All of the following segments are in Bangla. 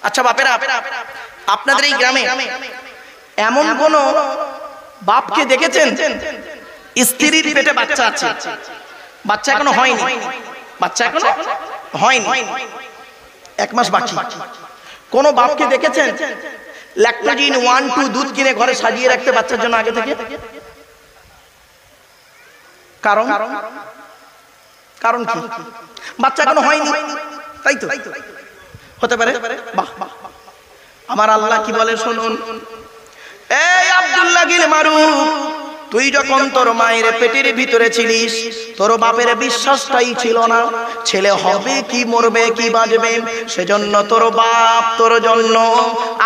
আচ্ছা বাপেরা, আপনাদের এই গ্রামে এমন কোন বাপকে দেখেছেন স্ত্রীর পেটে বাচ্চা আছে, বাচ্চা এখনো হয়নি, বাচ্চা এখনো হয়নি, 1 মাস বাকি? কোন বাপকে দেখেছেন ল্যাকটোজিন 1, 2 দুধ কিনে ঘরে সাজিয়ে রাখতে বাচ্চার জন্য আগে থেকে? কারণ কারণ কি? বাচ্চা এখনো হয়নি, তাই তো? হতে পারে। বাহ, আমার আল্লাহ কি বলে শুনুন। এই আব্দুল্লাহ গিল মারুফ, তুই যখন তোর মায়ের পেটের ভিতরে ছিলিস, তোর বাপের বিশ্বাসটাই ছিল না ছেলে হবে কি মরবে কি বাঁচবে, সেজন্য তোর বাপ তোর জন্য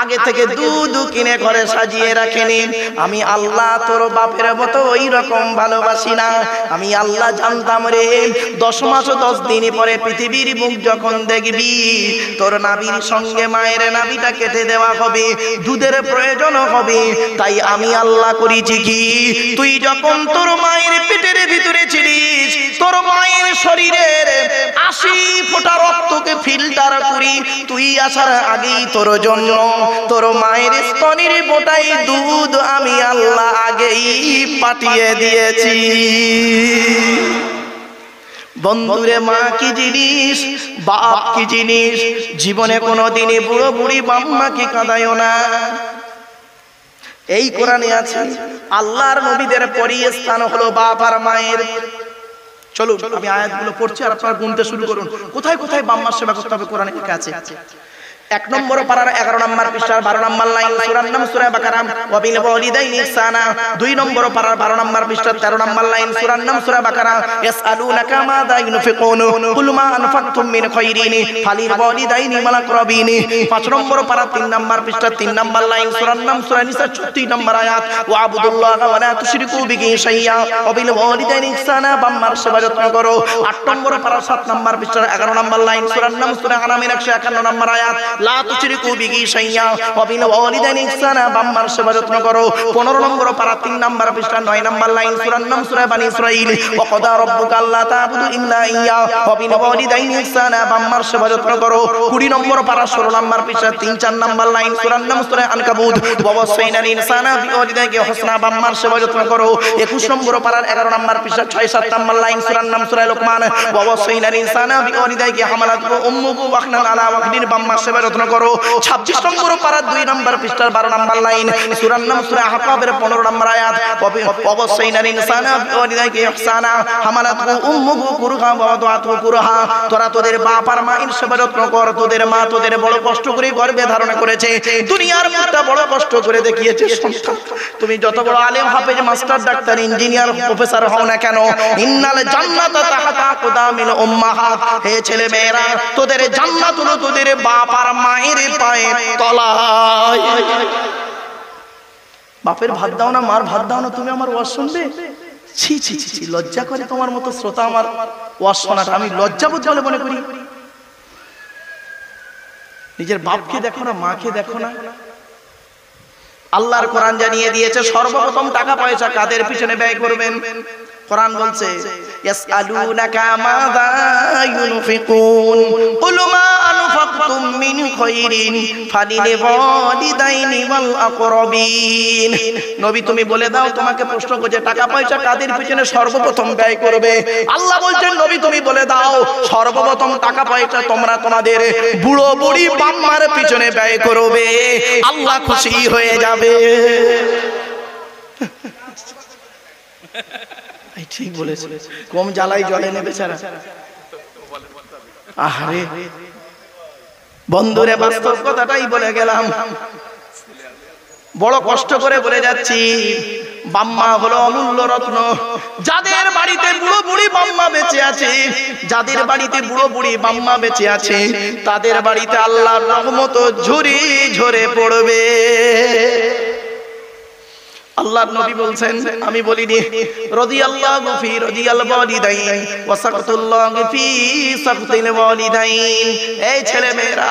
আগে থেকে দুধ কিনে ঘরে সাজিয়ে রাখেনি। আমি আল্লাহ তোর বাপের মতো ওই রকম ভালোবাসি না। আমি আল্লাহ জানতাম রে 10 মাস 10 দিন পরে পৃথিবীর মুখ যখন দেখবি, তোর নাভির সঙ্গে মায়ের নাভিটা কেটে দেওয়া হবে, দুধের প্রয়োজন হবে। তাই আমি আল্লাহ করেছি কি, তুই যখন তোর মায়ের পেটের ভিতরে ছিলিস, তোর মায়ের শরীরের 80 ফোঁটা রক্তকে ফিল্টার করি তুই আসার আগেই তোর জন্য তোর মায়ের স্তনের ফোঁটায় দুধ আমি আল্লাহ আগেই পাঠিয়ে দিয়েছি। বন্ধুরে, মা কি জিনিস, বাপ কি জিনিস, জীবনে কোনোদিনই বুড়ো বুড়ি বাম্মাকে কাঁদায়ও না। এই কোরআনে আছে আল্লাহর নবীদের পরীয় স্থান হলো বাপ আর মায়ের। চলুন আমি আয়াতগুলো পড়ছি আর আপনারা গুনতে শুরু করুন কোথায় কোথায় বাম্মার সেবা করতে হবে কোরআনে লেখা আছে। 1 নম্বর পারার 11 নম্বর পৃষ্ঠার 12 নম্বর লাইন, সূরার নাম সূরা বাকারা, ওয়াবিল ওয়ালিদাইনি ইহসানা। 2 নম্বর পারার 12 নম্বর পৃষ্ঠার 13 নম্বর লাইন, সূরার নাম সূরা বাকারা, ইয়াসআলুনাকা মাযা ইউনফিকুন কুল মা আনফাকতুম মিন খায়রিন ফালিল ওয়ালিদাইনি ওয়াল আকরাবিন। 5 নম্বর পারা 3 নম্বর পৃষ্ঠার 3 নম্বর লাইন, সূরার নাম সূরা নিসা 36 নম্বর আয়াত, ওয়াবুদুল্লাহা ওয়া লা তুশরিকু বিহি শাইয়্যা ওয়াবিল ওয়ালিদাইনি ইহসানা, বাম্মার সেবা যত্ন করো। 8 নম্বর পারা 7 নম্বর পৃষ্ঠার 11 নম্বর লাইন, সূরার নাম সূরা আনামের 151 নম্বর আয়াত, লা তুশরিকু বিহি শাইয়্যা ওয়াবিল ওয়ালিদাইনি ইহসানা, বাম্মার সেবা যত্ন করো। 15 নম্বর পারা 3 নম্বর পৃষ্ঠা 9 নম্বর লাইন, সূরার নাম সূরা বানি ইসরাঈল, ওয়া ক্বাদা রাব্বুকা আল্লা তা'বুদু ইল্লা ইয়্যা ওয়াবিল ওয়ালিদাইনি ইহসানা, বাম্মার সেবা যত্ন করো। 20 নম্বর পারা 16 নম্বর পৃষ্ঠা 3-4 নম্বর লাইন, সূরার নাম সূরা আনকাবুত, ওয়া ওয়াসাইনাল ইনসানা বিওয়ালিদাইহি হাসনা, বাম্মার সেবা যত্ন করো। 21 নম্বর পারার 11 নম্বর পৃষ্ঠা 6-7 নম্বর লাইন, সূরার নাম সূরা লুকমান, ওয়া ওয়াসাইনাল ইনসানা বিওয়ালিদাইহি হামালাতহু উম্মুহু ওয়াহনান আলা ওয়াহনিন, বাম্মার সেবা যত্ন করো। 26 নম্বর পারা 2 নম্বর পৃষ্ঠার 12 নম্বর লাইন, সূরার নাম সূরা আহকাবের 15 নম্বর আয়াত, ওয়া ওয়াসাইনাল ইনসানা বিওয়ালিদাইহি ইহসানা হামালাতহু উম্মুহু কুরহা ওয়া ওয়াদাআতহু কুরহা। তোরা তোদের বাপ আর মায়ের সেবা যত্ন কর। তোদের মা তোদের বড় কষ্ট করে গর্ভে ধারণ করেছে, দুনিয়ার মুখটা বড় কষ্ট করে দেখিয়েছে সন্তান। তুমি যত বড় আলেম, হাফেজ, মাস্টার, ডাক্তার, ইঞ্জিনিয়ার, প্রফেসর হও না কেন, ইন্নাল জান্নাতা তাহতা আকদামিল উম্মাহাত, হে ছেলে মেয়েরা তোদের জান্নাত হলো তোদের বাপ আর মায়ের পায়ের তলায়। বাপের ভাত দাও না, মার ভাত দাও না, তুমি আমার ওয়াজ শুনবে? ছি ছি ছি, লজ্জা করে তোমার মতো শ্রোতা আমার ওয়াজ শোনাটা, আমি লজ্জাবোধ বলে মনে করি। নিজের বাপকে দেখো না, মাকে দেখো না। আল্লাহর কোরআন জানিয়ে দিয়েছে সর্বপ্রথম টাকা পয়সা কাদের পিছনে ব্যয় করবেন। কোরআন বলছে ইয়াসআলুনাকা মাযা ইউনফিকুন কুল মা আনফাকতুম মিন খায়রিন ফালিল ওয়ালিদাইনি ওয়াল আকরাবিন। নবী তুমি বলে দাও, তোমাকে প্রশ্ন করছে টাকা পয়সা কাদের পিছনে সর্বপ্রথম ব্যয় করবে। আল্লাহ বলছেন নবী তুমি বলে দাও সর্বপ্রথম টাকা পয়সা তোমরা তোমাদের বুড়ো বুড়ি বাম্মার পিছনে ব্যয় করবে, আল্লাহ খুশি হয়ে যাবে। ঠিক বলেছে, কম জ্বালাই জলে নেবে বেচারা। আহারে বন্ধুরে, বাস্তব কথাটাই বলে গেলাম, বড় কষ্ট করে বলে যাচ্ছি। বাম্মা হলো অমূল্য রত্ন। যাদের বাড়িতে বুড়ো বুড়ি বাম্মা বেঁচে আছে, যাদের বাড়িতে বুড়ো বুড়ি বাম্মা বেঁচে আছে, তাদের বাড়িতে আল্লাহর রহমত ঝরে ঝরে পড়বে। আল্লাহর নবী বলছেন, আমি বলিনি, রাদিয়াল্লাহু ফি রাদিয়াল ওয়ালিদাইন ওয়া সাকাতুল্লাহি ফি সাকাতিল ওয়ালিদাইন। এই ছেলে মেয়েরা,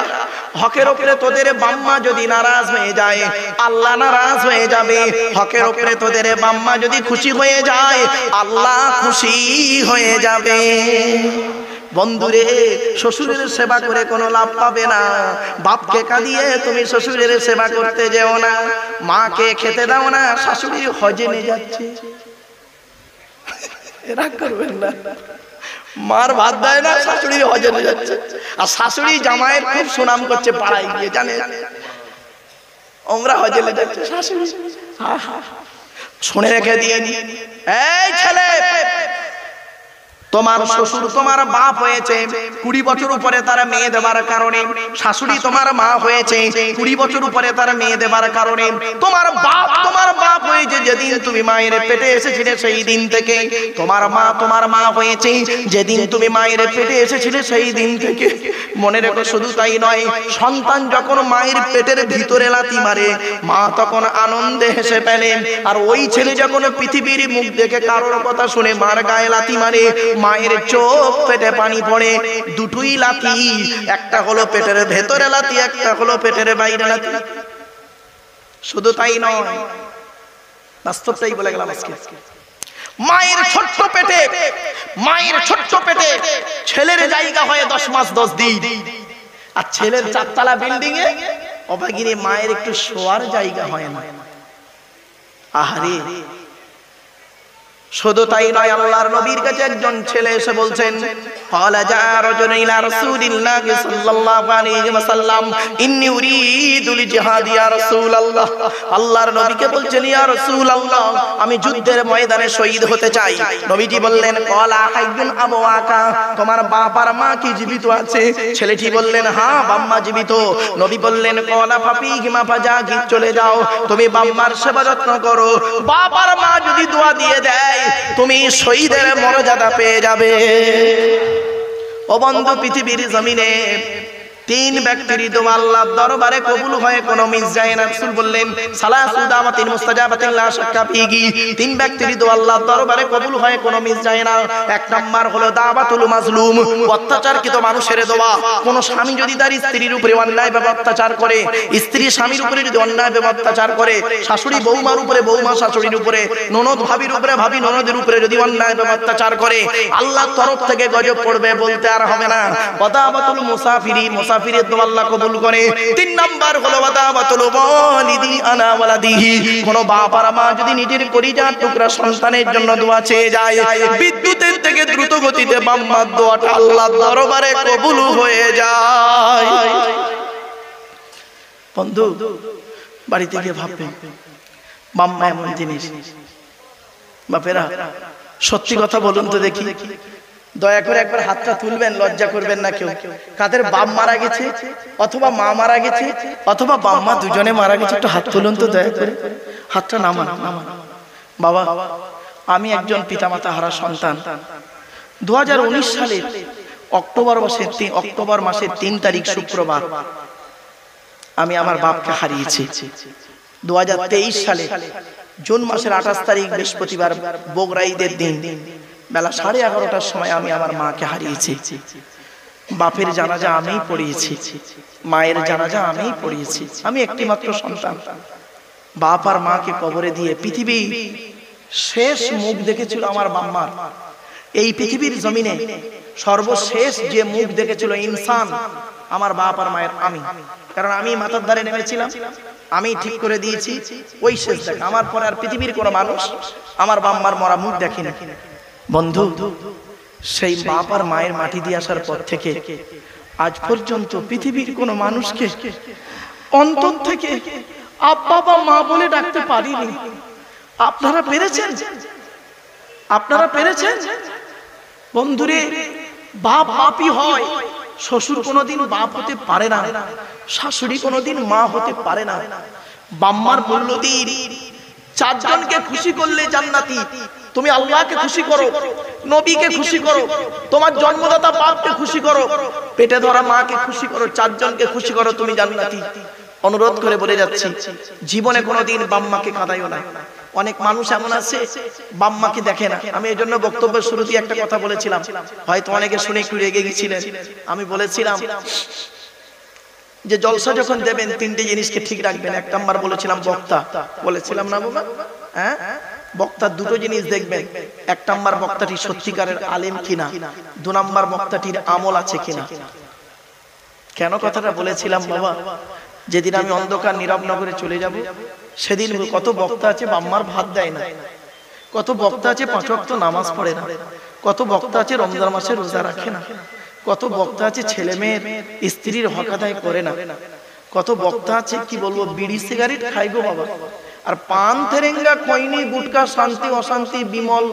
হকের উপরে তোদের বাম্মা যদি নারাজ হয়ে যায়, আল্লাহ নারাজ হয়ে যাবে। হকের উপরে তোদের বাম্মা যদি খুশি হয়ে যায়, আল্লাহ খুশি হয়ে যাবে। বন্ধুরে, শ্বশুরের সেবা করে কোনো লাভ পাবে না। বাপকে কাঁদিয়ে তুমি শ্বশুরের সেবা করতে যেও না। মাকে খেতে দাও না, শাশুড়ি হজে নিয়ে যাচ্ছে, রাগ করবেন না। মার ভাত দেয় না, শাশুড়ি হজে নিয়ে যাচ্ছে। আর শাশুড়ি জামাইয়ের খুব সুনাম করছে পাড়ায় গিয়ে, জানে আমরা হজে নিয়ে যাচ্ছে শাশুড়ি। শুনে রেখে দিয়ে, এই ছেলে, তোমার শ্বশুর তোমার বাপ হয়েছে 20 বছর উপরে তার মেয়ে দেবার কারণে, শাশুড়ি তোমার মা হয়েছে 20 বছর উপরে তার মেয়ে দেবার কারণে, তোমার বাপ হয়েছে যেদিন তুমি মায়ের পেটে এসেছিলে সেই দিন থেকে, তোমার মা হয়েছে যেদিন তুমি মায়ের পেটে এসেছিলে সেই দিন থেকে। মনে রেখো, শুধু তাই নয়, সন্তান যখন মায়ের পেটের ভিতরে লাথি মারে, মা তখন আনন্দে হেসে ফেলেন। আর ওই ছেলে যখন পৃথিবীর মুখ দেখে কারোর কথা শুনে মার গায়ে লাথি মারে, মায়ের চোখ পেটে পানি পড়ে। দুটোই লাথি, একটা হলো পেটের ভেতরে লাথি, একটা হলো পেটের বাইরে লাথি। শুধু তাই নয়, বাস্তবটাই বলে গেলাম আজকে। মায়ের ছোট্ট পেটে ছেলের জায়গা হয় 10 মাস 10 দিন। আর ছেলের 4 তলা বিল্ডিং এ অবাগিনী মায়ের একটু শোয়ার জায়গা হয় না। আহারে, শুধু তাই নয়, আল্লাহর নবীর কাছে একজন ছেলে এসে বলছেন, ক্বালা জা রাজুলুন ইলা রাসূলিল্লাহি সাল্লাল্লাহু আলাইহি ওয়াসাল্লাম ইন্নী উরিদুল জিহাদ ইয়া রাসূলুল্লাহ। আল্লাহর নবীকে বলছেন, ইয়া রাসূলুল্লাহ, আমি যুদ্ধের ময়দানে শহীদ হতে চাই। নবীজি বললেন, ক্বালা হাইয়ুন আবওয়াকা, তোমার বাপ আর মা কি জীবিত আছে? ছেলেটি বললেন, হ্যাঁ, বাম্মা জীবিত। নবী বললেন, ক্বালা ফাফিহিমা ফাজাগি, চলে যাও, তুমি বাম্মার সেবা যত্ন করো। বাপ আর মা যদি দোয়া দিয়ে দেয়, তুমি শহীদের মর্যাদা পেয়ে যাবে। ও বন্ধু, পৃথিবীর জমিনে 3 ব্যক্তির দোয়া আল্লাহর দরবারে কবুল হয়, কোনো মিস যায় না। রাসূল বললেন, সালাসু দাওয়াতিন মুস্তাজাবাতিন লা শাক্কা ফিহি, 3 ব্যক্তির দোয়া আল্লাহর দরবারে কবুল হয়, কোনো মিস যায় না। 1 নাম্বার হলো দাওয়াতুল মাজলুম, অত্যাচারকৃত মানুষের দোয়া। কোন স্বামী যদি তার স্ত্রীর উপরে অন্যায়ভাবে অত্যাচার করে, স্ত্রী স্বামীর উপরে যদি অন্যায়ভাবে অত্যাচার করে, শাশুড়ি বৌমার উপরে, বৌমা শাশুড়ির উপরে, ননদ ভাবির উপরে, ভাবি ননদের উপরে যদি অন্যায়ভাবে অত্যাচার করে, আল্লাহর তরফ থেকে গজব পড়বে, বলতে আর হবে না। ওয়াদাবাতুল মুসাফিরি, মুসাফিরের দোয়া আল্লাহ কবুল করে। 3 নাম্বার হলো ওয়াদাবাতুল ওয়ালিদি আলা ওয়ালাদিহি, কোন বাপ আর মা যদি নিজের কলিজার টুকরা সন্তানের জন্য দোয়া চেয়ে যায়, বিদ্যুতের থেকে দ্রুত গতিতে বাম্মার দোয়াটা আল্লাহর দরবারে কবুল হয়ে যায়। বন্ধু, বাড়িতে গিয়ে ভাববেন, বাম্মা এমন জিনিস। বাপেরা, সত্যি কথা বলুন তো দেখি, দয়া করে একবার হাতটা তুলবেন, লজ্জা করবেন না কেউ। কাদের বাপ মারা গেছে, অথবা মা মারা গেছে, অথবা বাম্মা দুজনে মারা গেছে, একটু হাত তুলুন তো দয়া করে। হাতটা নামান। বাবা, আমি একজন পিতামাতা হারা সন্তান। 2019 সালের অক্টোবর মাসের 3 তারিখ শুক্রবার আমি আমার বাপকে হারিয়েছি। 2023 সালে জুন মাসের 28 তারিখ বৃহস্পতিবার, বগুড়া ঈদের দিন বেলা 11:30টার সময় আমি আমার মাকে হারিয়েছি। বাপের জানাজা আমিই পড়িয়েছি, মায়ের জানাজা আমিই পড়িয়েছি। আমি একটি মাত্র সন্তান। বাপ আর মাকে কবরে দিয়ে পৃথিবী শেষ মুখ দেখেছিল আমার বাম্মার। এই পৃথিবীর জমিনে সর্বশেষ যে মুখ দেখেছিল ইনসান, আমার বাপ আর মায়ের আমি। কারণ আমি মাথার ধারে নেমেছিলাম, আমি ঠিক করে দিয়েছি ওই শেষ দেখা। আমার পরে আর পৃথিবীর কোনো মানুষ আমার বাম্মার মরা মুখ দেখেনি। বন্ধু, সেই বাপ আর মায়ের মাটি দিয়ে আসার পর থেকে আজ পর্যন্ত পৃথিবীর কোনো মানুষকে অন্তর থেকে আব্বা বা মা বলে ডাকতে পারিনি। আপনারা পেরেছেন? আপনারা পেরেছেন? বন্ধুরে, বাপ বাপই হয়, শ্বশুর কোনোদিন বাপ হতে পারে না, শাশুড়ি কোনোদিন মা হতে পারে না। বাম্মার মূল্য দিন। 4 জনকে খুশি করলে জান্নাতি। তুমি আল্লাহকে খুশি করো, নবীকে খুশি করো, তোমার জন্মদাতা বাপকে খুশি করো, পেটে ধরা মাকে খুশি করো, 4 জনকে খুশি করো, তুমি জান্নাতি। অনুরোধ করে বলে যাচ্ছি, জীবনে কোনোদিন বাম্মাকে কাঁদাইও না। অনেক মানুষ এমন আছে বাম্মাকে দেখে না। আমি এই জন্য বক্তব্যের শুরুতে একটা কথা বলেছিলাম, হয়তো অনেকে শুনে একটু রেগে গেছিলেন। আমি বলেছিলাম যে জলসা যখন দেবেন 3টে জিনিসকে ঠিক রাখবেন। 1 নাম্বার বলেছিলাম বক্তা, বলেছিলাম না বাবা? হ্যাঁ, বক্তার দুটো জিনিস দেখবেন, এক নাম্বার বক্তাটি সত্যিকারের আলেম কিনা, দু নাম্বার বক্তাটির আমল আছে কিনা। কেন কথাটা বলেছিলাম বাবা, যেদিন আমি অন্ধকার নীরব নগরে চলে যাব, সেদিন কত বক্তা আছে বাম্মার ভাত দেয় না, কত বক্তা আছে 5 ওয়াক্ত নামাজ পড়ে না, কত বক্তা আছে রমজান মাসে রোজা রাখে না, কত বক্তা আছে ছেলে মেয়ের স্ত্রীর হক আদায় করে না, কত বক্তা আছে কি বলবো বিড়ি সিগারেট খাইবো বাবা, আর পান থেরেঙ্গা খৈনি গুটকা শান্তি অশান্তি বিমল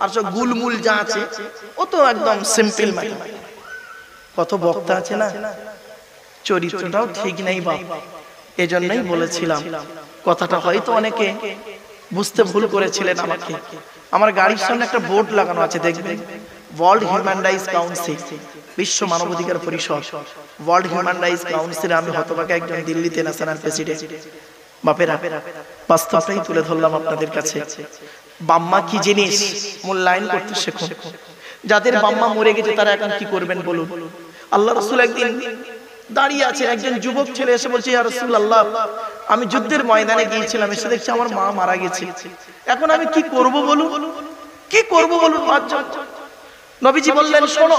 আর সব গুলমুল যা আছে ও তো একদম সিম্পল মাইন্ড। কত বক্তা আছে না, চরিত্রটাও ঠিক নেই বাপ। এজন্যই বলেছিলাম কথাটা, হয়তো অনেকে বুঝতে ভুল করেছিলেন আমাকে। আমার গাড়ির সামনে একটা বোর্ড লাগানো আছে, দেখবেন ওয়ার্ল্ড হিউম্যান রাইটস কাউন্সিল, বিশ্ব মানবাধিকার পরিষদ, ওয়ার্ল্ড হিউম্যান রাইটস কাউন্সিলে আমি হতভাগা একজন দিল্লিতে ন্যাশনাল প্রেসিডেন্ট। বাপেরা, বাস্তবটাই তুলে ধরলাম আপনাদের কাছে। বাম্মা কি জিনিস মূল্যায়ন করতে শেখুন। যাদের বাম্মা মরে গেছে তারা এখন কি করবেন বলুন। আল্লাহ রাসূল একদিন দাঁড়িয়ে আছে, একজন যুবক ছেলে এসে বলছে, ইয়া রাসূলুল্লাহ, আমি যুদ্ধের ময়দানে গিয়েছিলাম, এসে দেখছি আমার মা মারা গেছে, এখন আমি কি করব বলুন, কি করব বলুন। নবীজি বললেন, শোনো,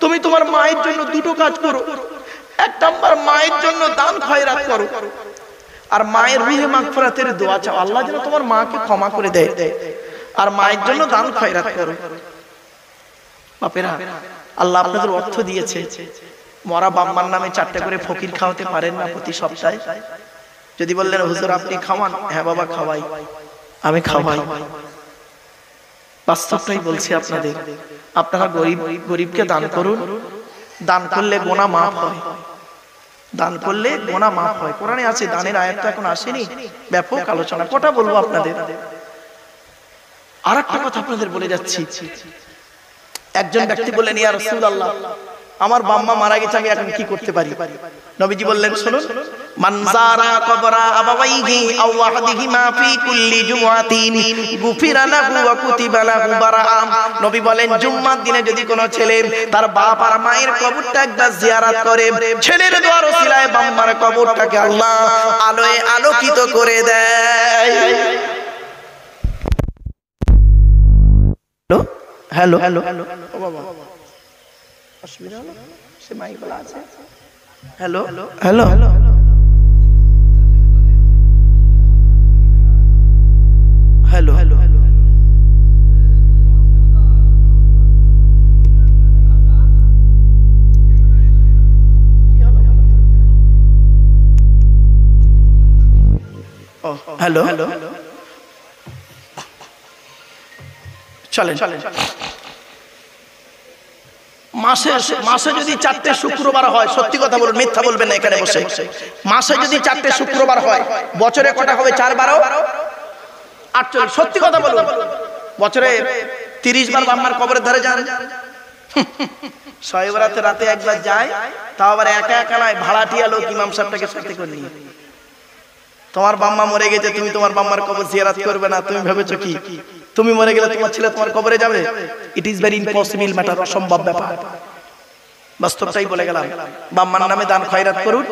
তুমি তোমার মায়ের জন্য দুটো কাজ করো। এক নাম্বার, মায়ের জন্য দান খয়রাত করো, আর মায়ের রুহে মাগফিরাতের দোয়া চাও, আল্লাহ যেন তোমার মাকে ক্ষমা করে দেয়, আর মায়ের জন্য দান খয়রাত করো। বাপেরা, আল্লাহ আপনাদের অর্থ দিয়েছে, মরা বাম্মার নামে 4টা করে ফকির খাওয়াতে পারেন না প্রতি সপ্তাহে? যদি বললেন হুজুর আপনি খাওয়ান, হ্যাঁ বাবা খাওয়াই, আমি খাওয়াই। বাস্তবটাই বলছি আপনাদের, আপনারা গরিবকে দান করুন, দান করলে গুনাহ মাফ হয়, দান করলে গুনাহ মাফ হয়। কোরআনে আছে, দানের আয়াতটা এখন আসেনি, ব্যাপক আলোচনা, কটা বলবো আপনাদের। আরেকটা কথা আপনাদের বলে যাচ্ছি, একজন ব্যক্তি বললেন, ইয়া রাসূলুল্লাহ, আমার বাম্মা মারা গেছে, আমি এখন কি করতে পারি? নবীজি বললেন, শুনুন, মান যারা কবরা আবাওয়াইহি আও ওয়াহদিহিমা ফি কুল্লি জুমআতিন গুফিরা লাহু ওয়া কুতিবা লাহু বারাআ। নবী বলেন, জুম্মার দিনে যদি কোনো ছেলে তার বাপ আর মায়ের কবরটা একবার জিয়ারত করে, ছেলের দোয়ার ওসিলায় বাম্মার কবরটাকে আল্লাহ আলোয় আলোকিত করে দেয়। হ্যালো হ্যালো হ্যালো, ও বাবা অসুবিধা হলো, সে মাইক বলা আছে। Hello hello hello, hello hello hello, hello hello, চলেন চলেন। মাসে যদি 4টে শুক্রবার হয়, সত্যি কথা বলুন, মিথ্যা বলবেন না এখানে বসে, মাসে যদি 4টে শুক্রবার হয়, বছরে কটা হবে? 4 × 12 = 48। সত্যি কথা বলুন, বছরে 30 বার বাম্মার কবরের ধারে যান। শবে বরাতের রাতে একবার যায়, তাও আবার একা একা নয়, ভাড়াটিয়া লোক ইমাম সাহেবটাকে সাথে করে নিয়ে। তোমার বাম্মা মরে গেছে, তুমি তোমার বাম্মার কবর জিয়ারত করবে না, তুমি ভেবেছো কি তুমি মরে গেলে তোমার ছেলে তোমার কবরে যাবে? It is very impossible matter, অসম্ভব ব্যাপার। বাস্তবটাই বলে গেলাম। বাম্মার নামে দান খয়রাত করুন,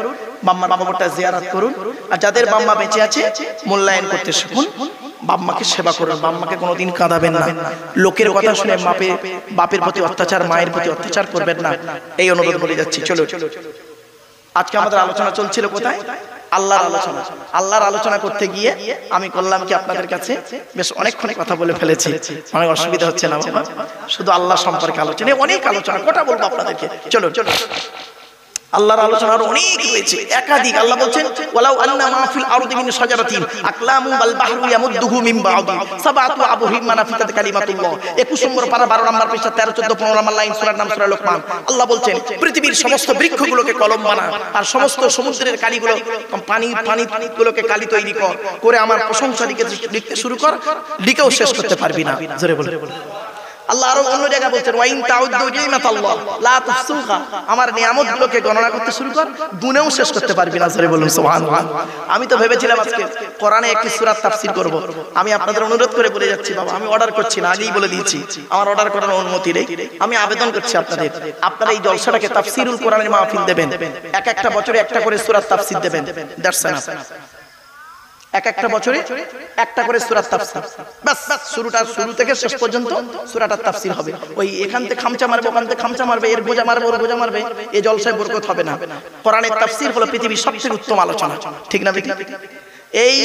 বাম্মার কবরটা জিয়ারত করুন, আর যাদের বাম্মা বেঁচে আছে মূল্যায়ন করতে শিখুন, বাম্মাকে সেবা করুন, বাম্মাকে কোনোদিন কাঁদাবেন না, লোকের কথা শুনে বাপের প্রতি অত্যাচার, মায়ের প্রতি অত্যাচার করবেন না, এই অনুরোধ বলে যাচ্ছি। চলো, আজকে আমাদের আলোচনা চলছিল কোথায়? আল্লাহর আলোচনা। আল্লাহর আলোচনা করতে গিয়ে আমি করলাম কি, আপনাদের কাছে বেশ অনেকক্ষণ কথা বলে ফেলেছি, অনেক অসুবিধা হচ্ছে না বাবা? শুধু আল্লাহ সম্পর্কে আলোচনা, অনেক আলোচনা, কটা বলবো আপনাদেরকে? চলো চলো, আল্লাহর আলোচনার অনেক রয়েছে, একাধিক। আল্লাহ বলছেন, ওয়ালাউ আন্না মা ফিল আরদি মিন শাজারাতিন আকলামু বাল বাহরু ইয়ামুদ্দুহু মিন বা'দি সাবাতু আবহুরিম মানাফিতাত কালিমাতুল্লাহ। 21 নম্বর পারা 12 নম্বর পৃষ্ঠা 13, 14, 15 নম্বর লাইন, সূরার নাম সূরা লোকমান। আল্লাহ বলছেন, পৃথিবীর সমস্ত বৃক্ষগুলোকে কলম বানা, আর সমস্ত সমুদ্রের কালিগুলো, পানিগুলোকে কালি তৈরি করে আমার প্রশংসা লিখতে শুরু কর, লিখেও শেষ করতে পারবি না। জোরে বলে। আল্লাহ আরো অন্য জায়গায় বলছেন, ওয়াইন তাউদ্দু নি'মাতাল্লাহ লা তুহসুহা, আমার নিয়ামতগুলোকে গণনা করতে শুরু কর, গুনেও শেষ করতে পারবি না। জোরে বলুন সুবহানাল্লাহ। আমি তো ভেবেছিলাম আজকে কোরআনে একটি সূরা তাফসীর করব। আমি আপনাদের অনুরোধ করে বলে যাচ্ছি বাবা, আমি অর্ডার করছি না, আগেই বলে দিয়েছি, আমার অর্ডার করার অনুমতি নেই। আমি আবেদন করছি আপনাদের, আপনারা এই জলসাটাকে তাফসীরুল কোরআনের মাহফিল দেবেন, একটা বছরে একটা করে সূরা তাফসীর দেবেন। That's enough. এক একটা বছরে একটা করে সূরার তাফসীর, বাস শুরু থেকে শেষ পর্যন্ত সূরাটার তাফসীর হবে। ওই এখান থেকে খামচা মারবে, ওখান থেকে খামচা মারবে, এর গোজা মারবে, ওর গোজা মারবে, এই জলসায় বরকত হবে না। কোরআনের তাফসীর হলো পৃথিবীর সবচেয়ে উত্তম আলোচনা, ঠিক না বেটি? এই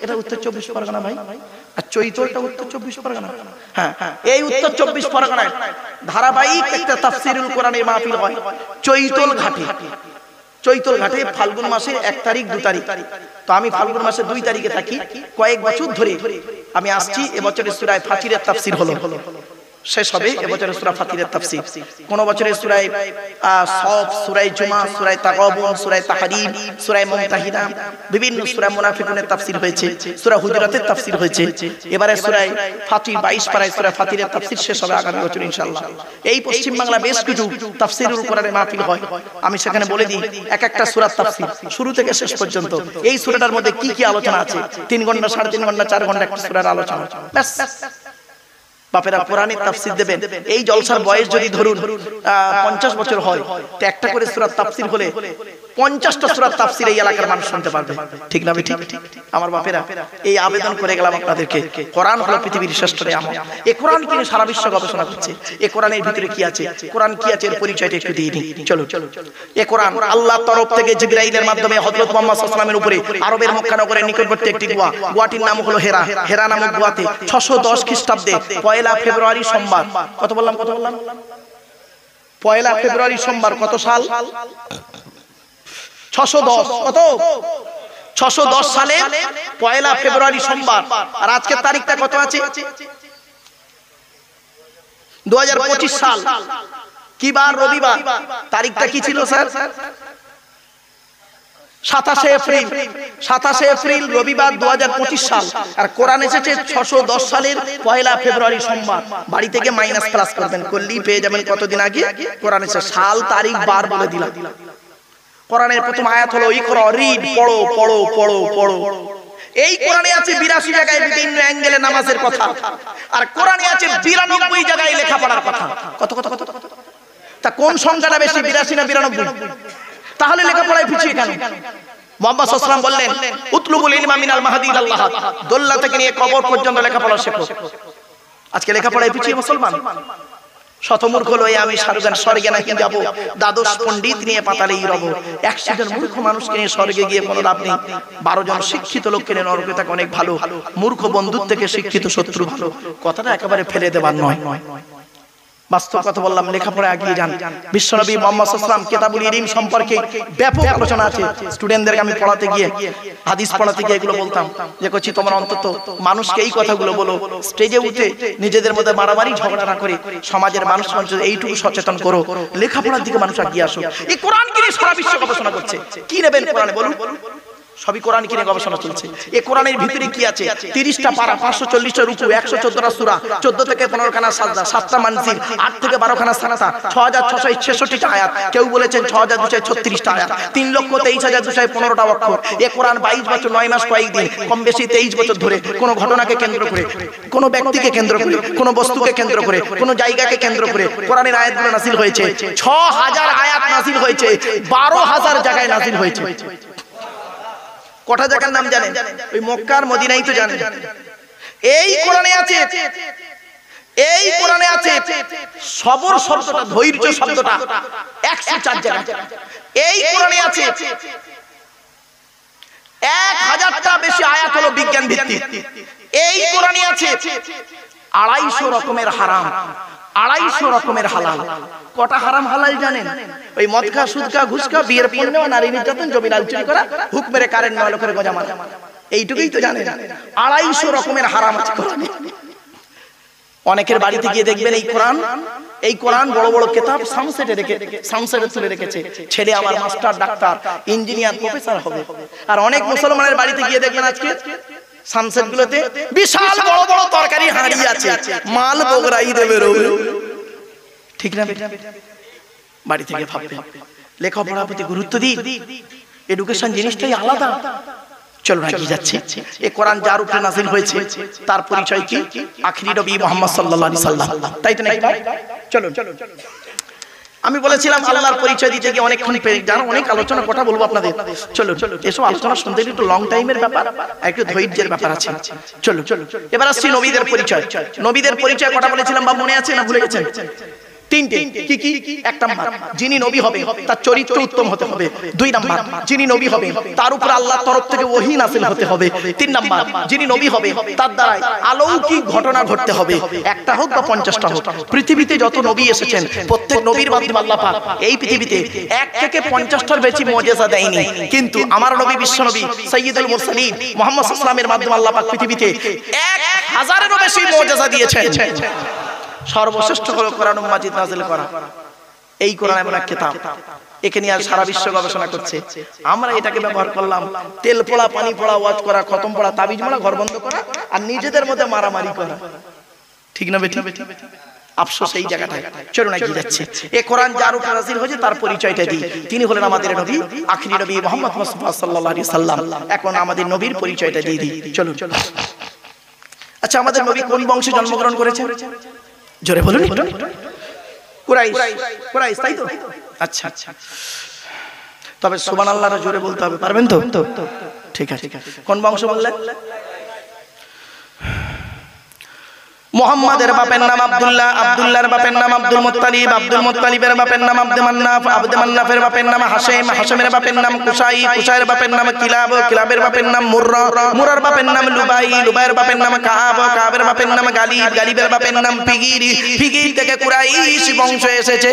এটা উত্তর 24 পরগনা ভাই, আর চৈতলটা উত্তর 24 পরগনা। হ্যাঁ, এই উত্তর 24 পরগনায় ধারাবাহিক একটা তাফসীরুল কোরআনের মাহফিল হয় চৈতল ঘাটে ফাল্গুন মাসে 1 তারিখ 2 তারিখ। তো আমি ফাল্গুন মাসে 2 তারিখে থাকি, কয়েক বছর ধরে আমি আসছি। এবছরের সূরা ফাতিরের তাফসীর হলো, শেষ হবে এবছরের সূরা ফাতিরের তাফসীর। কোন বছরের সূরা সফ, সূরা জুমা, সূরা তাগাবুন, সূরা তাহরিম, সূরা মুমতাহিনা, বিভিন্ন সূরা মুনাফিকুনের তাফসীর হয়েছে, সূরা হুজুরাতের তাফসীর হয়েছে। এবারে সূরা ফাতির 22 পারায় সূরা ফাতিরের তাফসীর শেষ হবে আগামী বছর ইনশাআল্লাহ। এই পশ্চিম বাংলা বেশ কিছু তাফসীরুল কোরআনের মাহফিল হয়, আমি সেখানে বলে দিই এক একটা সূরার তাফসীর শুরু থেকে শেষ পর্যন্ত। এই সূরাটার মধ্যে কি কি আলোচনা আছে, 3 ঘন্টা 3.5 ঘন্টা 4 ঘন্টা একটা সূরার আলোচনা, ব্যাস। বাপেরা কোরআনের তাফসীর দেবেন। এই জলসার বয়স যদি ধরুন 50 বছর হয়, তো একটা করে সূরার তাফসীর হলে 50টা সূরার তাফসীর এই এলাকার মানুষ শুনতে পারবে, ঠিক না ঠিক? আমার বাপেরা, এই আবেদন করে গেলাম আপনাদেরকে। কোরআন হলো পৃথিবীর শ্রেষ্ঠ নিয়ামত। এই কোরআন নিয়ে সারা বিশ্ব গবেষণা করছে, এই কোরআনের ভিতরে কি আছে, কোরআন কি আছে, এর পরিচয়টা একটু দিয়ে নিই। চলো। এই কোরআন আল্লাহর তরফ থেকে জিবরাইলের মাধ্যমে হযরত মুহাম্মদ সাল্লাল্লাহু আলাইহি ওয়াসাল্লামের উপরে আরবের মক্কা নগরের নিকটবর্তী একটি গুয়াটির নাম হলো হেরা। হেরা নামক গুয়াতে 610 খ্রিস্টাব্দে 1 ফেব্রুয়ারি সোমবার, কত বললাম 1 ফেব্রুয়ারি সোমবার, কত সাল? 610, কত? 610 সালে 1 ফেব্রুয়ারি সোমবার। আর আজকের তারিখটা কত আছে? 2025 সাল। কি বার? রবিবার। তারিখটা কি ছিল স্যার? 27 এপ্রিল রবিবার 2025 সাল। আর কোরআন এসেছে 610 সালের 1 ফেব্রুয়ারি সোমবার। বাড়ি থেকে মাইনাস প্লাস করবেন, করলেই পেয়ে যাবেন কতদিন আগে কোরআন এসেছে। সাল তারিখ বার বলে দিলাম। কোরআনের প্রথম আয়াত হলো ইকরা, রিড, পড়ো পড়ো পড়ো পড়ো। এই কোরআনে আছে 82 জায়গায় বিভিন্ন অ্যাঙ্গেলে নামাজের কথা, আর কোরআনে আছে 92 জায়গায় লেখাপড়ার কথা। কত কত কত? তা কোন সংখ্যাটা বেশি, 82 না 92? তাহলে লেখাপড়ায় পিছিয়ে কেন? মুহাম্মদ সাল্লাল্লাহু আলাইহি ওয়াসাল্লাম বললেন উতলুবুল ইলমা মিনাল মাহদি ইলাল লাহাদ, দোল্লা থেকে নিয়ে কবর পর্যন্ত লেখাপড়া শেখো। আজকে লেখাপড়ায় পিছিয়ে মুসলমান। শতমূর্খ লয়ে আমি স্বর্গে নাকি যাব, দ্বাদশ পণ্ডিত নিয়ে পাতালেই রব। 100 জন মূর্খ মানুষকে নিয়ে স্বর্গে গিয়ে কোনো লাভ নেই। 12 জন শিক্ষিত লোককে নিয়ে নরকে থাকা অনেক ভালো। মূর্খ বন্ধুর থেকে শিক্ষিত শত্রু ভালো। কথাটা একেবারে ফেলে দেবার নয়, বাস্তব কথা বললাম। লেখাপড়া এগিয়ে যান। বিশ্বনবী মুহাম্মদ সাল্লাল্লাহু আলাইহি ওয়াসাল্লাম কিতাবুল ইলম সম্পর্কে ব্যাপক আলোচনা আছে। স্টুডেন্টদেরকে আমি পড়াতে গিয়ে, হাদিস পড়াতে গিয়ে এগুলো বলতাম যে কচি তোমরা অন্তত মানুষকে এই কথাগুলো বলো, স্টেজে উঠে নিজেদের মধ্যে মারামারি ঝগড়া না করে সমাজের মানুষ এইটুকু সচেতন করো, লেখাপড়ার দিকে মানুষ এগিয়ে আসো। এই কোরআনকে নিয়ে সারা বিশ্ব গবেষণা করছে। কি নেবেন কোরআনে বলুন? সবই কোরআন কিনে গবেষণা চলছে। এই কোরআনের ভিতরে কি আছে? 30টা পারা, 540টা রুকু, 114টা সূরা, 14 থেকে 15 খানা সাজদা, 7টা মানজিল, 8 থেকে 12 খানা সানাতা, 6666টা আয়াত, কেউ বলেছেন 6236টা আয়াত, 3,23,215টা অক্ষর। এই কোরআন 22 বছর 9 মাস কয়েকদিন, কম বেশি 23 বছর ধরে কোন ঘটনাকে কেন্দ্র করে, কোন ব্যক্তিকে কেন্দ্র করে, কোন বস্তুকে কেন্দ্র করে, কোন জায়গাকে কেন্দ্র করে কোরআনের আয়াতগুলো নাযিল হয়েছে। 6000 আয়াত নাযিল হয়েছে, 12000 জায়গায় নাযিল হয়েছে। কটা জায়গার নাম জানেন? ওই মক্কা আর মদিনাই তো জানেন। এই কোরআনে আছে, এই কোরআনে আছে সবর শব্দটা, ধৈর্য শব্দটা 104 জায়গায়। এই কোরআনে আছে 1000টা বেশি আয়াত হলো বিজ্ঞান ভিত্তিক। এই কোরআনে আছে 250 রকমের হারাম, 250 রকমের হালাল। কটা হারাম হালাল জানেন? ওই মদ খা, সুদ খা, ঘুষ খা, বিয়ের পণ নেওয়া, নারী নির্যাতন, জমি লাল চুরি করা, হুক মেরে কারেন্ট নেওয়া, লোকের গজা মারা, এইটুকুই তো জানেন। 250 রকমের হারাম আছে কোরআনে। অনেকের বাড়িতে গিয়ে দেখবেন এই কোরআন বড় বড় কিতাব সামসেটে তুলে রেখেছে। ছেলে আমার মাস্টার, ডাক্তার, ইঞ্জিনিয়ার, প্রফেসর হবে। আর অনেক মুসলমানের বাড়িতে গিয়ে দেখবেন আজকে সামসেট গুলোতে বিশাল বড় বড় তরকারি হাঁড়ি আছে, মাল বগরাই দেবে রবে, ঠিক না? বাড়ি থেকে ভাববে লেখাপড়ার প্রতি গুরুত্ব দিই। এডুকেশন জিনিসটাই আলাদা। চলুন এগিয়ে যাচ্ছি। এই কোরআন যার উপরে নাযিল হয়েছে তার পরিচয় কি? আখিরি নবী মুহাম্মদ সাল্লাল্লাহু আলাইহি সাল্লাম, তাই তো নাকি? চলুন আমি বলেছিলাম আল্লাহর পরিচয় দিতে গিয়ে অনেকক্ষণ জানো অনেক আলোচনা কথা বলবো আপনাদের। চলো এসব আলোচনা শুনতে একটু লং টাইমের ব্যাপার, একটু ধৈর্যের ব্যাপার আছে। চলো এবার আসছি নবীদের পরিচয়। নবীদের পরিচয় কথা বলেছিলাম বা মনে আছে না ভুলে গেছেন? তিনটে। কি কি? এক নাম্বার, যিনি নবী হবে তার চরিত্র উত্তম হতে হবে। দুই নাম্বার, যিনি নবী হবে তার উপর আল্লাহর তরফ থেকে ওহী নাযিল হতে হবে। তিন নাম্বার, যিনি নবী হবে তার দ্বারা অলৌকিক ঘটনা ঘটতে হবে, একটা হোক বা 50টা হোক। পৃথিবীতে যত নবী এসেছেন প্রত্যেক নবীর মাধ্যমে আল্লাহ পাক এই পৃথিবীতে 1 থেকে 50টার বেশি মুজিজা দেয়নি, কিন্তু আমার নবী বিশ্ব নবী সাইয়্যিদুল মুরসালিন মুহাম্মদ সাল্লাল্লাহু আলাইহি ওয়াসাল্লামের মাধ্যমে আল্লাহ পাক পৃথিবীতে 1000-এরও বেশি মুজিজা দিয়েছেন। সর্বশ্রেষ্ঠ হলো কোরআন মাজিদ নাযিল করা। এই কোরআন এমন এক কিতাব, একে নিয়ে আর সারা বিশ্ব গবেষণা করছে। আমরা এটাকে ব্যবহার করলাম তেল পোড়া, পানি পোড়া, ওয়াজ করা, খতম পড়া, তাবিজ মারা, ঘর বন্ধ করা আর নিজেদের মধ্যে মারামারি করা। ঠিক না বেঠিক? আফসোস এই জায়গাটায়। চলুন এগিয়ে যাচ্ছে। এই কোরআন যার উপর নাযিল হয়েছে তার পরিচয়টা দিই। তিনি হলেন আমাদের নবী, আখিরি নবী মুহাম্মদ মুস্তাফা সাল্লাল্লাহু আলাইহি সাল্লাম। এখন আমাদের নবীর পরিচয়টা দিয়ে দিই। চলুন। আচ্ছা, আমাদের নবী কোন বংশে জন্মগ্রহণ করেছেন? জোরে বলুন। কুরাইশ, তাই তো? আচ্ছা, তবে সুবহানাল্লাহ জোরে বলতে হবে, পারবেন তো? ঠিক আছে। কোন বংশ বললেন? মুহাম্মাদের বাপের নাম আব্দুল্লাহ, আব্দুল্লাহর বাপের নাম আব্দুল মুত্তালিব, আব্দুল মুত্তালিবের বাপের নাম আব্দে মান্নাফ, আব্দে মান্নাফের বাপের নাম হাশেম, হাশেমের বাপের নাম কুসাই, কুসাইয়ের বাপের নাম কিলাব, কিলাবের বাপের নাম মুররা, মুরার বাপের নাম লুবাই, লুবাইয়ের বাপের নাম কাব, কাবের বাপের নাম গালিব, গালিবের বাপের নাম ফিগির, ফিগির থেকে কুরাইশ বংশ এসেছে।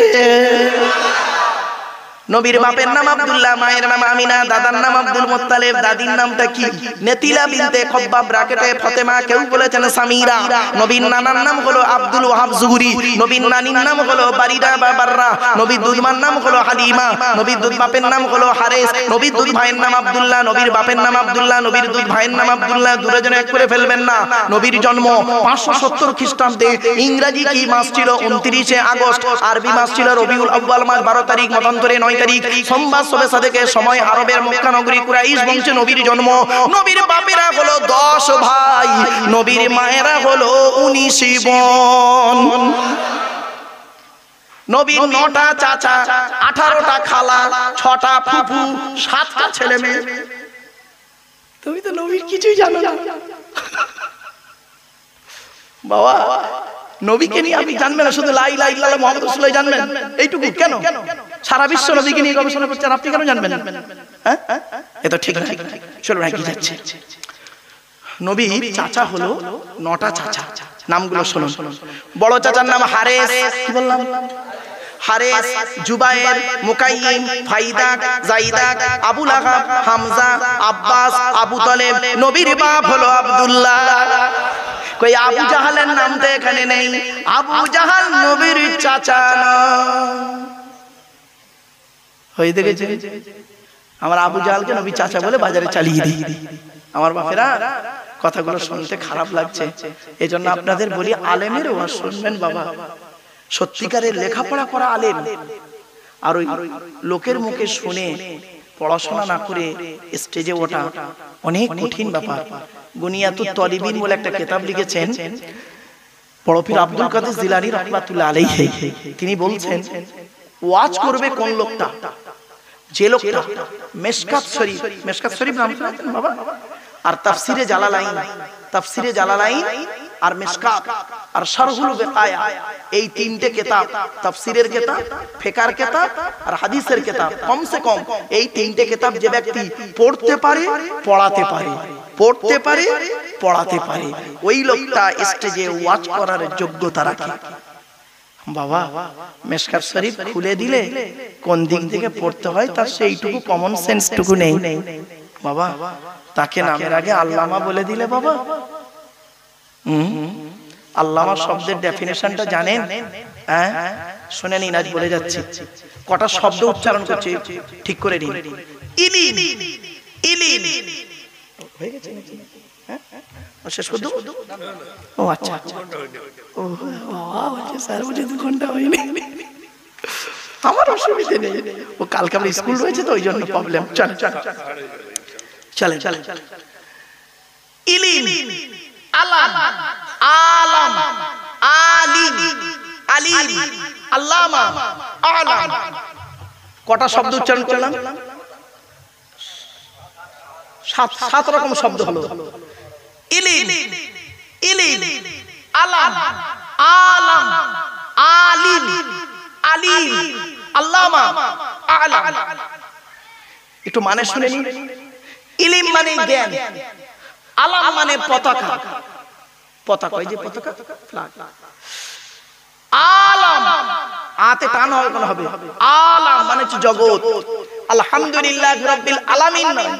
নবীর বাপের নাম আব্দুল্লাহ, মায়ের নাম আমিনা, দাদার নাম আব্দুল মুত্তালিব, দাদির নামটা কি? নেতিলা বিনতে খব্বাব, ব্র্যাকেটে ফাতেমা, কেউ বলেছেন সামিরা। নবীর নানার নাম হলো আব্দুল ওয়াহাব জুহরি, নবীর নানির নাম হলো বারিদা বা বাররা, নবীর দুধমার নাম হলো হালিমা, নবীর দুধ বাপের নাম হলো হারেস, নবীর দুধ ভাইয়ের নাম আব্দুল্লাহ, নবীর বাপের নাম আব্দুল্লাহ, নবীর দুধ ভাইয়ের নাম আব্দুল্লাহ। দূরে যেন এক করে ফেলবেন না। নবীর জন্ম 570 খ্রিস্টাব্দে। ইংরেজি কি মাস ছিল? 29শে আগস্ট। আরবি মাস ছিল রবিউল আউয়াল মাস 12 তারিখ, মতান্তরে 9 তারিখ, সোমবার শবে সাদেকের সময় আরবের মক্কা নগরী কুরাইশ বংশে নবীর জন্ম। নবীর বাপেরা হলো 10 ভাই, নবীর মায়েরা হলো 19 বোন। নবীর 9টা চাচা, 18টা খালা, 6টা ফুফু, 7টা ছেলে মেয়ে। তুমি তো নবীর কিছুই জানো না বাবা। নবীকে নিয়ে আপনি জানবেন না, শুধু লা ইলাহা ইল্লাল্লাহ মুহাম্মাদুর রাসূলুল্লাহ জানবেন, এইটুকু। কেন সারা বিশ্ব নবীকে নিয়ে গবেষণা করছেন, আপনি কেন জানবেন? হ্যাঁ, এটা ঠিক না। চলো এগিয়ে যাচ্ছে। নবীর চাচা হলো 9টা চাচা, নামগুলো শুনুন। বড় চাচার নাম হারেস, কি বললাম? হারেস, জুবায়ের, মুকাইয়িম, ফাইদাক, জাইদাক, আবু লাহাব, হামজা, আব্বাস, আবু তালেব। নবীর বাপ হলো আব্দুল্লাহ। কই আবু জাহালের নাম তো এখানে নেই। আবু জাহাল নবীর চাচা না। হয়ে দেখেছে আমার আবু জাহালকে নবী চাচা বলে বাজারে চালিয়ে দিই। আমার বাপেরা কথাগুলো শুনতে খারাপ লাগছে, এজন্য আপনাদের বলি আলেমের ওয়াজ শুনবেন বাবা। সত্যিকারের লেখাপড়া করা আলেম, আর ওই লোকের মুখে শুনে পড়াশোনা না করে স্টেজে ওঠা অনেক কঠিন ব্যাপার। গুনিয়াতুত তালিবিন বলে একটা কিতাব লিখেছেন বড় পীর আব্দুল কাদের জিলানী রাহমাতুল্লাহ আলাইহি। তিনি বলছেন ওয়াজ করবে কোন লোকটা? যে লোকটা মিশকাত শরীফ, মিশকাত শরীফ নাম শুনেছেন বাবা? আর তাফসিরে জালালাইন আর মিশকাত আর শারহুল বিকায়া, এই 3টে কিতাব, তাফসিরের কিতাব, ফিকহের কিতাব আর হাদিসের কিতাব, কমসে কম এই 3টে কিতাব যে ব্যক্তি পড়তে পারে, পড়াতে পারে, পড়তে পারে, পড়াতে পারে, ওই লোকটা স্টেজে ওয়াজ করার যোগ্যতা রাখে বাবা। মিশকাত শরীফ খুলে দিলে কোন দিক থেকে পড়তে হয় তার সেইটুকু কমন সেন্স টুকু নেই বাবা। তাকে নামের আগে আল্লামা বলে দিলে বাবা। আল্লামা শব্দের ডেফিনেশনটা জানেন? হ্যাঁ, শুনে নিন, আজ বলে যাচ্ছি। কটা শব্দ উচ্চারণ করছে ঠিক করে নিন। ইলিম, ইলিম হয়ে গেছে নাকি? হ্যাঁ, শেষ করে দেব? ও আচ্ছা, ও বাবা, স্যার বলছে 2 ঘন্টা হয়নি। আমার অসুবিধা নেই, ও কালকে আমার স্কুল রয়েছে তো ওই জন্য প্রবলেম। চল চলেন। ইলিম, আলাম, আলাম, আলিম, আলিম, আল্লামা, আলাম। কটা শব্দ উচ্চারণ করলাম? সাত রকম শব্দ হলো। ইলিম, ইলিম, আলাম, আলাম, আলিম, আলিম, আল্লামা, আলাম। একটু মানে শুনে নিন। ইলিম মানে জ্ঞান, আলাম মানে পতাকা, পতাকা, এই যে পতাকা, ফ্ল্যাগ। আলাম, আতে টান হবে, আলাম মানে হচ্ছে জগৎ। আলহামদুলিল্লাহ রাব্বিল আলামিন নয়,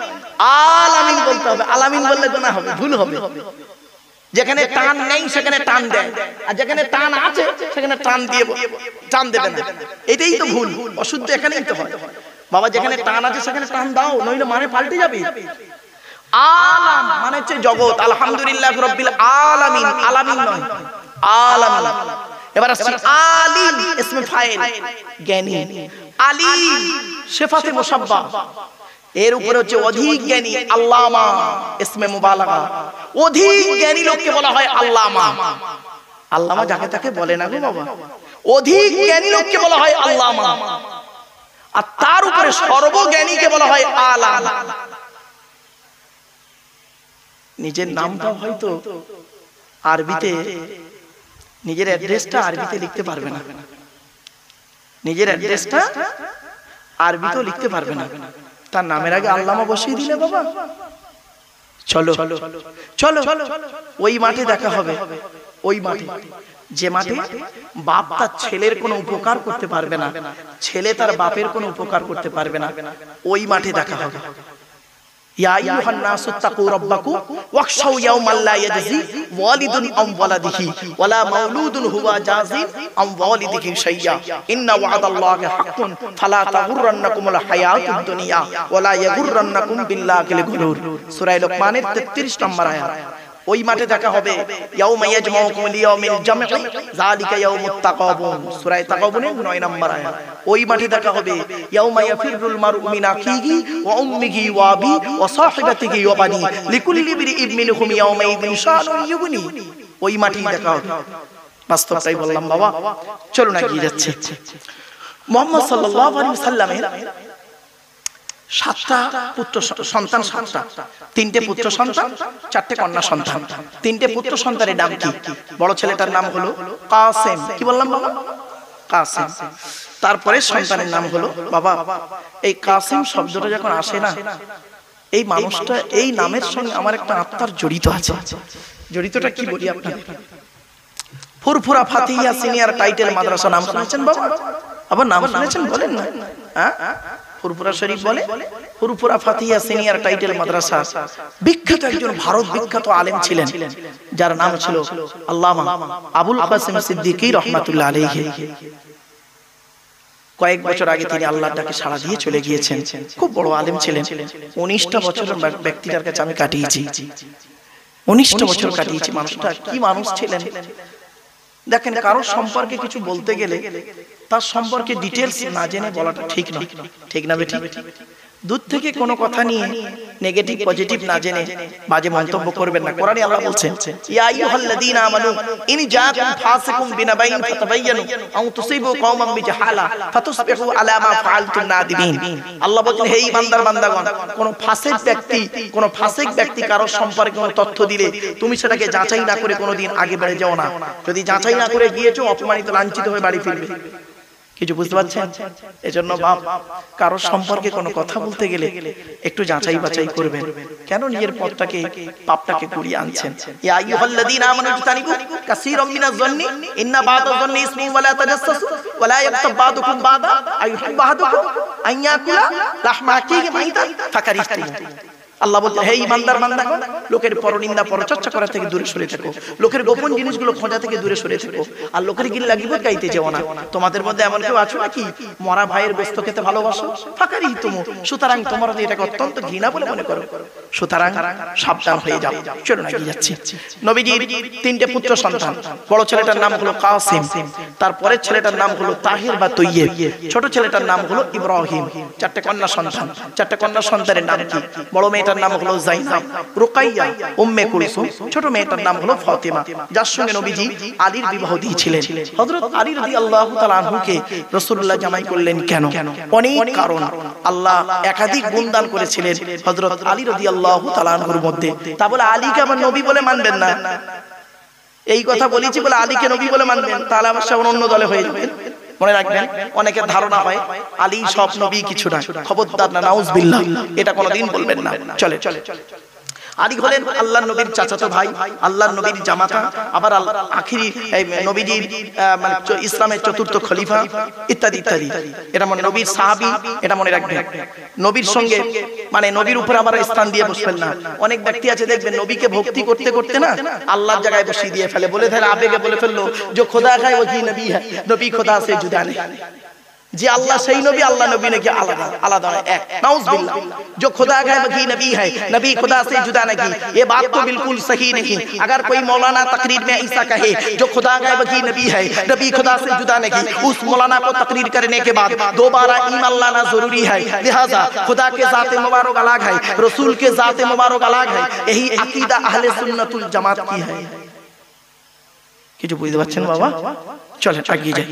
আলামিন বলতে হবে। আলামিন বললে গুনাহ হবে, ভুল হবে। যেখানে টান নেই সেখানে টান দেয়, আর যেখানে টান আছে সেখানে টান দিয়ে টান দেবে না, এটাই তো ভুল, অশুদ্ধ এখানেই তো হয়। বাবা যেখানে টান আছে সেখানে টান দাও, নইলে মানে পাল্টে যাবে। আলাম মানে হচ্ছে জগৎ। আলহামদুলিল্লাহ রাব্বিল আলামিন, আলামিন নয়, আলামিন। এবার আসছে আলিম, ইসমে ফাইল, জ্ঞানী। আলিম সিফাতে মুশাব্বাহ, এর উপরে হচ্ছে অধিক জ্ঞানী। আল্লামা ইসমে মুবালাগা, অধিক জ্ঞানী লোককে বলা হয় আল্লামা। আল্লামা যাকে তাকে বলে না গো বাবা, অধিক জ্ঞানী লোককে বলা হয় আল্লামা। আর তার উপরে সর্বজ্ঞানীকে বলা হয় আলাম। নিজের নামটা হয়তো আরবিতে, নিজের অ্যাড্রেসটা আরবিতে লিখতে পারবে না, নিজের অ্যাড্রেসটা আরবিতেও লিখতে পারবে না, তার নামের আগে আল্লামা বসিয়ে দিলে বাবা চলো চলো ওই মাঠে দেখা হবে। ওই মাঠে, যে মাঠে বাপ তার ছেলের কোনো উপকার করতে পারবে না, ছেলে তার বাপের কোনো উপকার করতে পারবে না, ওই মাঠে দেখা হবে। ইয়া আইয়ুহান নাসু তাকু রাব্বাকুম ওয়াখশাউ ইয়াওমান লা ইয়াজজি ওয়ালিদুন আম ওয়ালাদিহি ওয়ালা মাউলুদুন হুয়া জাযিন আম ওয়ালিদিহি শাইয়্যা ইন্না ওয়া'দাল্লাহি হাক্কুন ফালা তাগুররান্নাকুমুল হায়াতুদ দুনিয়া ওয়ালা ইয়াগুররান্নাকুম বিল্লাহিল গুরুর। সূরা লোকমানের 33 নম্বর আয়াত। ওই মাঠে দেখা হবে। ইয়াউমা ইয়াজমাউকুম লিয়াউমিল জামঈ যালিকা ইয়াউমুত তাকাবুন, সূরা তাকাবুনের 9 নম্বর আয়াত। ওই মাঠে দেখা হবে। ইয়াউমা ইয়াফিরুল মারউ মিন আখিহি ওয়া উম্মিহি ওয়া আবি ওয়া সাহিবাতিহি ওয়া বানি লিকুল্লি ইমরিইন মিনহুম ইয়াউমা ইযিন শানুন ইউগনি। ওই মাঠেই দেখা হবে। বাস্তবটাই বললাম বাবা, চলুন এগিয়ে যাচ্ছে। মুহাম্মদ সাল্লাল্লাহু আলাইহি ওয়াসাল্লামের 7টা পুত্র সন্তান, 7টা, 3টে পুত্র সন্তান, 4টে কন্যা সন্তান। 3টে পুত্র সন্তানের নাম কি? বড় ছেলেটার নাম হলো কাসেম। কি বললাম বাবা? কাসেম। তারপরে সন্তানের নাম হলো, বাবা এই কাসেম শব্দটা যখন আসে না, এই মানুষটা, এই নামের সঙ্গে আমার একটা আত্মার জড়িত আছে। জড়িতটা কি বলি আপনাদের? ফুরফুরা ফাতিহা সিনিয়র টাইটেল মাদ্রাসা নাম শুনেছেন বাবা? আবার নাম শুনেছেন বলেন না? হ্যাঁ, ফুরফুরা শরীফ বলে ফুরফুরা ফাতিহা সিনিয়র টাইটেল মাদ্রাসা বিখ্যাত একজন ভারত বিখ্যাত আলেম ছিলেন, যার নাম ছিল আল্লামা আবুল কাসেম সিদ্দিকী রাহমাতুল্লাহ আলাইহি। কয়েক বছর আগে তিনি আল্লাহর ডাকে সাড়া দিয়ে চলে গিয়েছেন। খুব বড় আলেম ছিলেন। 19টা বছরের ব্যক্তিটার কাছে আমি কাটিয়েছি, 19টা বছর কাটিয়েছি। মানুষটা কি মানুষ ছিলেন দেখেন, কারোর সম্পর্কে কিছু বলতে গেলে তার সম্পর্কে ডিটেইলস না জেনে বলাটা ঠিক না, ঠিক না বেটি? দূর থেকে কোনো কথা নিয়ে নেগেটিভ পজিটিভ না জেনে বাজে মন্তব্য করবেন না। কোরআনে আল্লাহ বলছেন, ইয়া আইয়ুহাল্লাযীনা আমানু ইন জাআকুম ফাসিকুম বিনাবাইন ফাতাবায়ানু আও তুসিবু কওমান বিজাহালা ফাতুসবিহু আলা মা ফাআলতুম নাদিমিন। আল্লাহ বলেন, হে ইমানদার বান্দাগণ, কোন ফাসিক ব্যক্তি কারোর সম্পর্কে কোনো তথ্য দিলে তুমি সেটাকে যাচাই না করে কোনোদিন আগে বেড়ে যাও না। যদি যাচাই না করে গিয়েছো, অপমানিত লাঞ্ছিত হয়ে বাড়ি ফিরবে। কিছু বুঝতে পারছেন? এজন্য বাপ কারোর সম্পর্কে কোনো কথা বলতে গেলে একটু যাচাই বাছাই করবেন। কেন নিজের পথটাকে, পাপটাকে কুড়িয়ে আনছেন? ইয়া আইয়ুহাল্লাযীনা আমানু ইজতানিবু কাসীরাম মিনাজ যন্নি ইন্না বা'দাজ যন্নি ইসমুন ওয়া লা তাজাসসাসু ওয়া লা ইয়াগতাব বা'দুকুম বা'দা আইয়ুহিব্বু আহাদুকুম আন ইয়াকুলা লাহমা আখিহি মাইতান ফাকারিহতুমু। আল্লাহ বলতে, হে ইমানদার বান্দাগণ, লোকের পরনিন্দা পরচর্চা করা থেকে দূরে সরে থাকো, লোকের গোপন জিনিসগুলো খোঁজা থেকে দূরে সরে থাকো, আর লোকের গিল্লা গীবত গাইতে যেও না। তোমাদের মধ্যে এমন কেউ আছো নাকি মরা ভাইয়ের গোশত খেতে ভালোবাসো? ফাকারিহতুমু, সুতরাং তোমরা এটাকে অত্যন্ত ঘৃণা বলে মনে করো, সুতরাং সাবধান হয়ে যাও। চলুন এগিয়ে যাচ্ছি। নবীজির 3টে পুত্র সন্তান। বড় ছেলেটার নাম হলো কাসেম, তারপরে ছেলেটার নাম হলো তাহির বা তৈয়ব, ছোট ছেলেটার নাম হলো ইব্রাহিম। 4টে কন্যা সন্তান। 4টে কন্যা সন্তানের নাম কি? বড় মেয়েটার মেয়েটার নাম হলো যায়নাব, রুকাইয়া, উম্মে কুলসুম, ছোট মেয়েটার নাম হলো ফাতিমা, যার সঙ্গে নবীজি আলীর বিবাহ দিয়েছিলেন। হযরত আলী রাদিয়াল্লাহু তাআলা আনহুকে রাসূলুল্লাহ জামাই করলেন কেন? অনেক কারণ। আল্লাহ একাধিক গুণদান করেছিলেন হযরত আলী রাদিয়াল্লাহু তাআলা আনহুর মধ্যে। তা বলে আলীকে আবার নবী বলে মানবেন না, এই কথা বলেছি বলে আলীকে নবী বলে মানবেন, তাহলে আবার সব অন্য দলে হয়ে যাবেন। মনে রাখবেন, অনেকের ধারণা হয় আলী সব নবী কিছু না, খবরদার না, নাউজুবিল্লাহ, এটা কোনোদিন বলবেন না। চলে আলী হলেন আল্লাহর নবীর চাচাতো ভাই, আল্লাহর নবীর জামাতা, আবার আখিরি নবীজির মানে ইসলামের চতুর্থ খলিফা, ইত্যাদি ইত্যাদি। এটা মানে নবীর সাহাবী, এটা মনে রাখবেন। নবীর সঙ্গে মানে নবীর উপর আবার স্থান দিয়ে বসবেন না। অনেক ব্যক্তি আছে দেখবেন নবীকে ভক্তি করতে করতে না আল্লাহর জায়গায় বসিয়ে দিয়ে ফেলে, বলে ফেলে, আবেগে বলে ফেললো যে খোদা খায় ওহি নবী হ্যায়, নবী খোদা সে জুদা নেই। যে আল্লাহ সেই নবী, আল্লাহ নবী নাকি আলাদা আলাদা এক, नाउज़ुबिल्लाह। जो खुदा का वही नबी है, नबी खुदा से जुदा नहीं, ये बात तो बिल्कुल सही नहीं। अगर कोई मौलाना तकरीर में ऐसा कहे जो खुदा का वही नबी है, नबी खुदा से जुदा नहीं, उस मौलाना को तकरीर करने के बाद दोबारा ईमान लाना जरूरी है। लिहाजा खुदा के जाते मुबारक अलग है, रसूल के जाते मुबारक अलग है। यही अकीदा अहले सुन्नतुल जमात की है। কিছু বুঝতে পারছেন বাবা? চলেন এগিয়ে যাই।